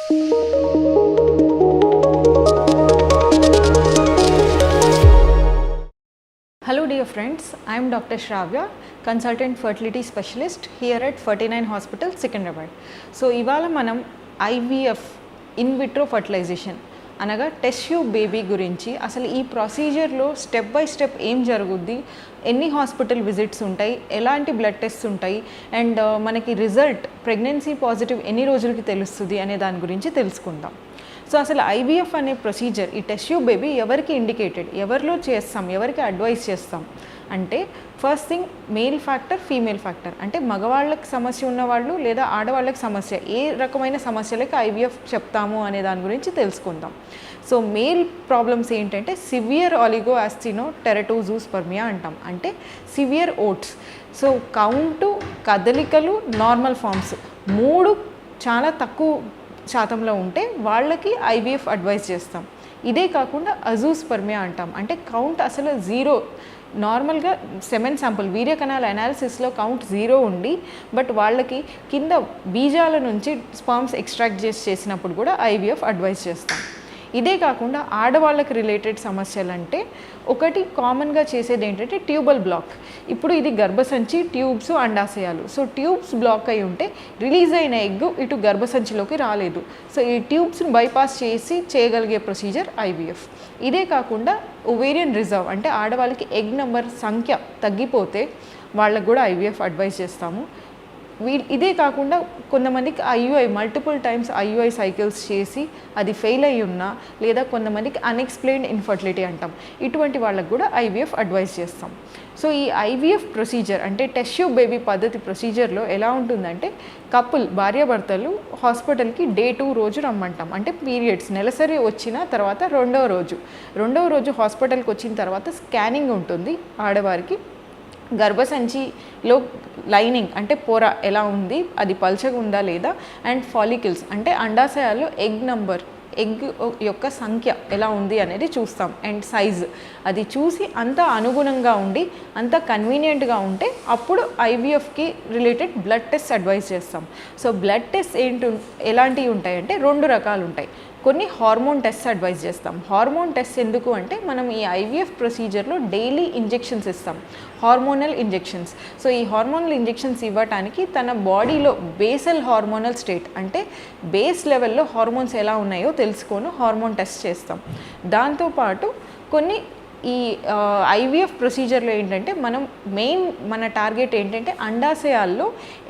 Hello dear friends, I am Dr. Shravya, consultant fertility specialist here at 49 Hospital, Secunderabad. So ఇవాళ మనం IVF in vitro fertilization అనగా test tube baby గురించి అసలు ఈ ప్రొసీజర్లో step by step ఏం జరుగుద్ది, ఎన్ని హాస్పిటల్ విజిట్స్ ఉంటాయి, ఎలాంటి బ్లడ్ టెస్ట్ ఉంటాయి అండ్ మనకి రిజల్ట్ ప్రెగ్నెన్సీ పాజిటివ్ ఎన్ని రోజులకి తెలుస్తుంది అనే దాని గురించి తెలుసుకుందాం. సో అసలు ఐవీఎఫ్ అనే ప్రొసీజర్, ఈ టెస్ట్ ట్యూబ్ బేబీ ఎవరికి ఇండికేటెడ్, ఎవరిలో చేస్తాం, ఎవరికి అడ్వైస్ చేస్తాం అంటే first thing male factor, female factor. అంటే మగవాళ్ళకి సమస్య ఉన్నవాళ్ళు లేదా ఆడవాళ్ళకి సమస్య, ఏ రకమైన సమస్యలకి ఐవీఎఫ్ చెప్తాము అనే దాని గురించి తెలుసుకుందాం. సో మేల్ ప్రాబ్లమ్స్ ఏంటంటే సివియర్ ఆలిగోయాస్టినోటెరటోజూస్పర్మియా అంటాం, అంటే సివియర్ ఓట్స్. సో కౌంటు, కదలికలు, నార్మల్ ఫామ్స్ మూడు చాలా తక్కువ శాతంలో ఉంటే వాళ్ళకి ఐవీఎఫ్ అడ్వైస్ చేస్తాం. ఇదే కాకుండా అజూస్పర్మియా అంటాం, అంటే కౌంట్ అసలు జీరో, నార్మల్గా సెమెన్ శాంపుల్ వీర్య కణాల అనాలిసిస్లో కౌంట్ జీరో ఉండి బట్ వాళ్ళకి కింద బీజాల నుంచి స్పర్మ్స్ ఎక్స్ట్రాక్ట్ చేసినప్పుడు కూడా ఐవీఎఫ్ అడ్వైస్ చేస్తాం. ఇదే కాకుండా ఆడవాళ్ళకి రిలేటెడ్ సమస్యలు అంటే ఒకటి కామన్గా చేసేది ఏంటంటే ట్యూబల్ బ్లాక్. ఇప్పుడు ఇది గర్భసంచి, ట్యూబ్స్, అండాశయాలు. సో ట్యూబ్స్ బ్లాక్ అయి ఉంటే రిలీజ్ అయిన ఎగ్ ఇటు గర్భసంచిలోకి రాలేదు. సో ఈ ట్యూబ్స్ని బైపాస్ చేసి చేయగలిగే ప్రొసీజర్ ఐవీఎఫ్. ఇదే కాకుండా ఓవేరియన్ రిజర్వ్, అంటే ఆడవాళ్ళకి ఎగ్ నెంబర్ సంఖ్య తగ్గిపోతే వాళ్ళకు కూడా ఐవీఎఫ్ అడ్వైస్ చేస్తాము. ఇదే కాకుండా కొంతమందికి IUI multiple times IUI cycles చేసి అది ఫెయిల్ అయ్యి ఉన్నా, లేదా కొంతమందికి అన్ఎక్స్ప్లెయిన్డ్ ఇన్ఫర్టిలిటీ అంటాం, ఇటువంటి వాళ్ళకు కూడా ఐవీఎఫ్ అడ్వైస్ చేస్తాం. సో ఈ ఐవీఎఫ్ ప్రొసీజర్ అంటే టెస్ట్ ట్యూబ్ బేబీ పద్ధతి ప్రొసీజర్లో ఎలా ఉంటుందంటే కపుల్, భార్యాభర్తలు హాస్పిటల్కి డే 2 రోజు రమ్మంటాం. అంటే పీరియడ్స్ నెలసరి వచ్చిన తర్వాత రెండవ రోజు హాస్పిటల్కి వచ్చిన తర్వాత స్కానింగ్ ఉంటుంది ఆడవారికి. గర్భసంచిలో లైనింగ్ అంటే పొర ఎలా ఉంది, అది పల్చగా ఉందా లేదా, అండ్ ఫాలికల్స్ అంటే అండాశయాల్లో ఎగ్ నంబర్, ఎగ్ యొక్క సంఖ్య ఎలా ఉంది అనేది చూస్తాం. అండ్ సైజ్ అది చూసి అంత అనుగుణంగా ఉండి అంత కన్వీనియంట్గా ఉంటే అప్పుడు ఐవీఎఫ్కి రిలేటెడ్ బ్లడ్ టెస్ట్ అడ్వైస్ చేస్తాం. సో బ్లడ్ టెస్ట్ ఎలాంటివి ఉంటాయంటే 2 రకాలు ఉంటాయి. కొన్ని హార్మోన్ టెస్ట్ అడ్వైజ్ చేస్తాం. హార్మోన్ టెస్ట్ ఎందుకు అంటే మనం ఈ ఐవీఎఫ్ ప్రొసీజర్లో డైలీ ఇంజెక్షన్స్ ఇస్తాం, హార్మోనల్ ఇంజెక్షన్స్. సో ఈ హార్మోనల్ ఇంజెక్షన్స్ ఇవ్వటానికి తన బాడీలో బేసల్ హార్మోనల్ స్టేట్ అంటే బేస్ లెవెల్లో హార్మోన్స్ ఎలా ఉన్నాయో తెలుసుకొని హార్మోన్ టెస్ట్ చేస్తాం. దాంతోపాటు కొన్ని ఈ ఐవీఎఫ్ ప్రొసీజర్లో ఏంటంటే మన టార్గెట్ ఏంటంటే అండాశయాల్లో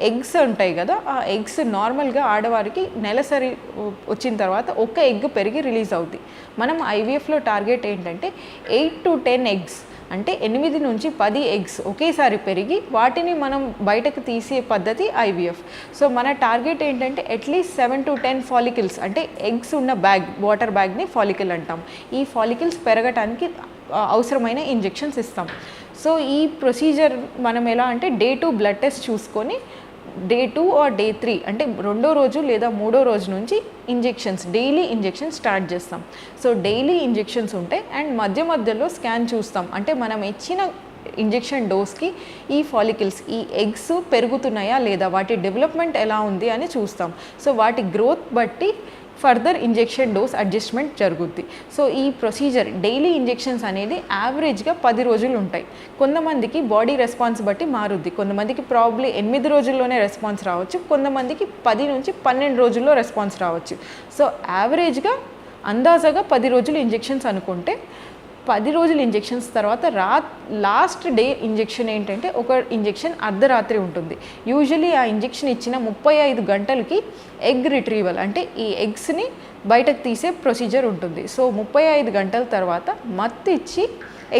ఎగ్స్ ఉంటాయి కదా, ఆ ఎగ్స్ నార్మల్గా ఆడవారికి నెలసరి వచ్చిన తర్వాత ఒక ఎగ్ పెరిగి రిలీజ్ అవుతుంది. మనం ఐవీఎఫ్లో టార్గెట్ ఏంటంటే 8 to 10 ఎగ్స్, అంటే 8 నుంచి 10 ఎగ్స్ ఒకేసారి పెరిగి వాటిని మనం బయటకు తీసే పద్ధతి ఐవీఎఫ్. సో మన టార్గెట్ ఏంటంటే అట్లీస్ట్ 7 to 10 ఫాలికల్స్, అంటే ఎగ్స్ ఉన్న బ్యాగ్, వాటర్ బ్యాగ్ని ఫాలికల్ అంటాం. ఈ ఫాలికల్స్ పెరగటానికి అవసరమైన ఇంజెక్షన్స్ ఇస్తాం. సో ఈ ప్రొసీజర్ మనం ఎలా అంటే డే 2 బ్లడ్ టెస్ట్ చూసుకొని డే 2 or డే 3 అంటే 2వ రోజు లేదా 3వ రోజు నుంచి డైలీ ఇంజెక్షన్స్ స్టార్ట్ చేస్తాం. సో డైలీ ఇంజెక్షన్స్ ఉంటాయి అండ్ మధ్యలో స్కాన్ చూస్తాం. అంటే మనం ఇచ్చిన ఇంజెక్షన్ డోస్కి ఈ ఫాలికల్స్, ఈ ఎగ్స్ పెరుగుతున్నాయా లేదా, వాటి డెవలప్మెంట్ ఎలా ఉంది అని చూస్తాం. సో వాటి గ్రోత్ బట్టి ఫర్దర్ ఇంజెక్షన్ డోస్ అడ్జస్ట్మెంట్ జరుగుద్ది. సో ఈ ప్రొసీజర్ డైలీ ఇంజెక్షన్స్ అనేది యావరేజ్గా 10 రోజులు ఉంటాయి. కొంతమందికి బాడీ రెస్పాన్స్ బట్టి మారుద్ది. కొంతమందికి ప్రాబ్లీ 8 రోజుల్లోనే రెస్పాన్స్ రావచ్చు, కొంతమందికి 10 నుంచి 12 రోజుల్లో రెస్పాన్స్ రావచ్చు. సో యావరేజ్గా అందాజగా 10 రోజులు ఇంజెక్షన్స్ అనుకుంటే 10 రోజులు ఇంజెక్షన్స్ తర్వాత లాస్ట్ డే ఇంజెక్షన్ ఏంటంటే ఒక ఇంజెక్షన్ అర్ధరాత్రి ఉంటుంది. యూజువలీ ఆ ఇంజెక్షన్ ఇచ్చిన 35 గంటలకి ఎగ్ రిట్రీవల్ అంటే ఈ ఎగ్స్ని బయటకు తీసే ప్రొసీజర్ ఉంటుంది. సో 35 గంటల తర్వాత మత్తిచ్చి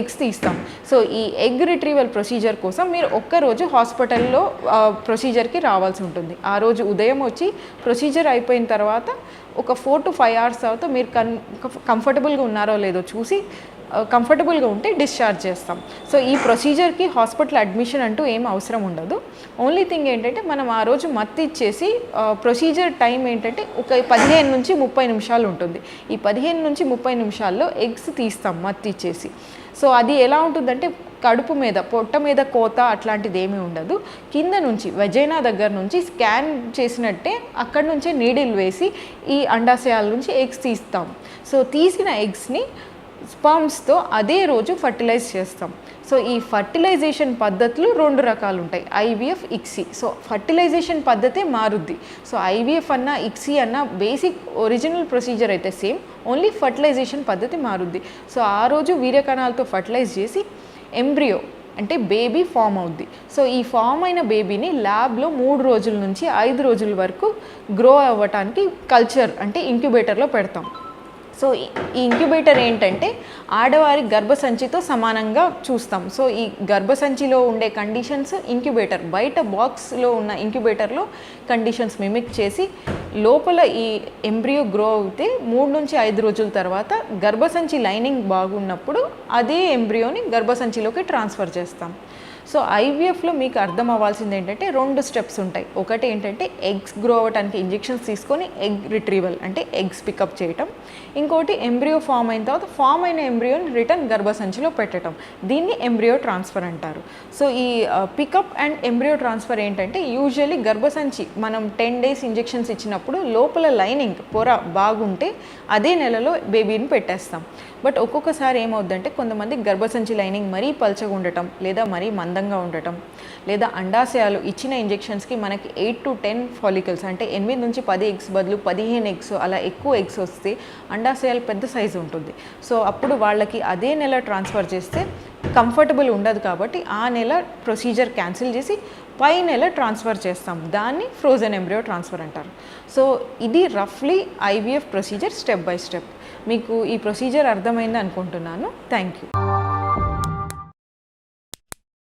ఎగ్స్ తీస్తాం. సో ఈ ఎగ్ రిట్రీవల్ ప్రొసీజర్ కోసం మీరు ఒక్కరోజు హాస్పిటల్లో ప్రొసీజర్కి రావాల్సి ఉంటుంది. ఆ రోజు ఉదయం వచ్చి ప్రొసీజర్ అయిపోయిన తర్వాత ఒక 4 to 5 hours తర్వాత మీరు కంఫర్టబుల్గా ఉన్నారో లేదో చూసి కంఫర్టబుల్గా ఉంటే డిశ్చార్జ్ చేస్తాం. సో ఈ ప్రొసీజర్కి హాస్పిటల్ అడ్మిషన్ అంటూ ఏం అవసరం ఉండదు. ఓన్లీ థింగ్ ఏంటంటే మనం ఆ రోజు మత్తు ఇచ్చేసి ప్రొసీజర్ టైం ఏంటంటే ఒక 15 నుంచి 30 నిమిషాలు ఉంటుంది. ఈ 15 నుంచి 30 నిమిషాల్లో ఎగ్స్ తీస్తాం మత్తు ఇచ్చేసి. సో అది ఎలా ఉంటుందంటే కడుపు మీద పొట్ట మీద కోత అట్లాంటిది ఏమీ ఉండదు. కింద నుంచి వెజైనా దగ్గర నుంచి స్కాన్ చేసినట్టే అక్కడ నుంచే నీడిల్ వేసి ఈ అండాశయాల నుంచి ఎగ్స్ తీస్తాం. సో తీసిన ఎగ్స్ని స్పర్మ్స్తో అదే రోజు ఫర్టిలైజ్ చేస్తాం. సో ఈ ఫర్టిలైజేషన్ పద్ధతులు 2 రకాలు ఉంటాయి, ఐవీఎఫ్, ఇక్సీ. సో ఫర్టిలైజేషన్ పద్ధతే మారుద్ది. సో ఐవీఎఫ్ అన్న ఇక్సీ అన్న బేసిక్ ఒరిజినల్ ప్రొసీజర్ అయితే సేమ్, ఓన్లీ ఫర్టిలైజేషన్ పద్ధతి మారుద్ది. సో ఆ రోజు వీర్యకణాలతో ఫర్టిలైజ్ చేసి ఎంబ్రియో అంటే బేబీ ఫామ్ అవుద్ది. సో ఈ ఫామ్ అయిన బేబీని ల్యాబ్లో 3 రోజుల నుంచి 5 రోజుల వరకు గ్రో అవ్వటానికి కల్చర్ అంటే ఇంక్యుబేటర్లో పెడతాం. సో ఈ ఇంక్యుబేటర్ ఏంటంటే ఆడవారి గర్భసంచితో సమానంగా చూస్తాం. సో ఈ గర్భసంచిలో ఉండే కండిషన్స్ ఇంక్యుబేటర్ బయట బాక్స్లో ఉన్న ఇంక్యుబేటర్లో కండిషన్స్ మిమిక్ చేసి లోపల ఈ ఎంబ్రియో గ్రో అవుతే 3 నుంచి 5 రోజుల తర్వాత గర్భసంచి లైనింగ్ బాగున్నప్పుడు అదే ఎంబ్రియోని గర్భసంచిలోకి ట్రాన్స్ఫర్ చేస్తాం. సో ఐవీఎఫ్లో మీకు అర్థం అవ్వాల్సింది ఏంటంటే 2 స్టెప్స్ ఉంటాయి. ఒకటి ఏంటంటే ఎగ్స్ గ్రో అవ్వడానికి ఇంజెక్షన్స్ తీసుకొని ఎగ్ రిట్రీవల్ అంటే ఎగ్స్ పికప్ చేయటం, ఇంకోటి ఎంబ్రియో ఫామ్ అయిన తర్వాత ఫామ్ అయిన ఎంబ్రియోని రిటర్న్ గర్భసంచిలో పెట్టడం, దీన్ని ఎంబ్రియో ట్రాన్స్ఫర్ అంటారు. సో ఈ పికప్ అండ్ ఎంబ్రియో ట్రాన్స్ఫర్ ఏంటంటే యూజువల్లీ గర్భసంచి మనం 10 days ఇంజెక్షన్స్ ఇచ్చినప్పుడు లోపల లైనింగ్ పొర బాగుంటే అదే నెలలో బేబీని పెట్టేస్తాం. బట్ ఒక్కొక్కసారి ఏమవుద్దంటే కొంతమంది గర్భసంచి లైనింగ్ మరీ పల్చగా ఉండటం లేదా మరీ మందంగా ఉండటం లేదా అండాశయాలు ఇచ్చిన ఇంజెక్షన్స్కి మనకి 8 to 10 ఫాలికల్స్ అంటే 8 నుంచి 10 ఎగ్స్ బదులు 15 ఎగ్స్ అలా ఎక్కువ ఎగ్స్ వస్తే అండాశయాలు పెద్ద సైజు ఉంటుంది. సో అప్పుడు వాళ్ళకి అదే నెల ట్రాన్స్ఫర్ చేస్తే కంఫర్టబుల్ ఉండదు కాబట్టి ఆ నెల ప్రొసీజర్ క్యాన్సిల్ చేసి పై నెల ట్రాన్స్ఫర్ చేస్తాం. దాన్ని ఫ్రోజన్ ఎంబ్రియో ట్రాన్స్ఫర్ అంటారు. సో ఇది రఫ్లీ IVF procedure step by step. మీకు ఈ ప్రొసీజర్ అర్థమైంది అనుకుంటున్నాను. Thank you.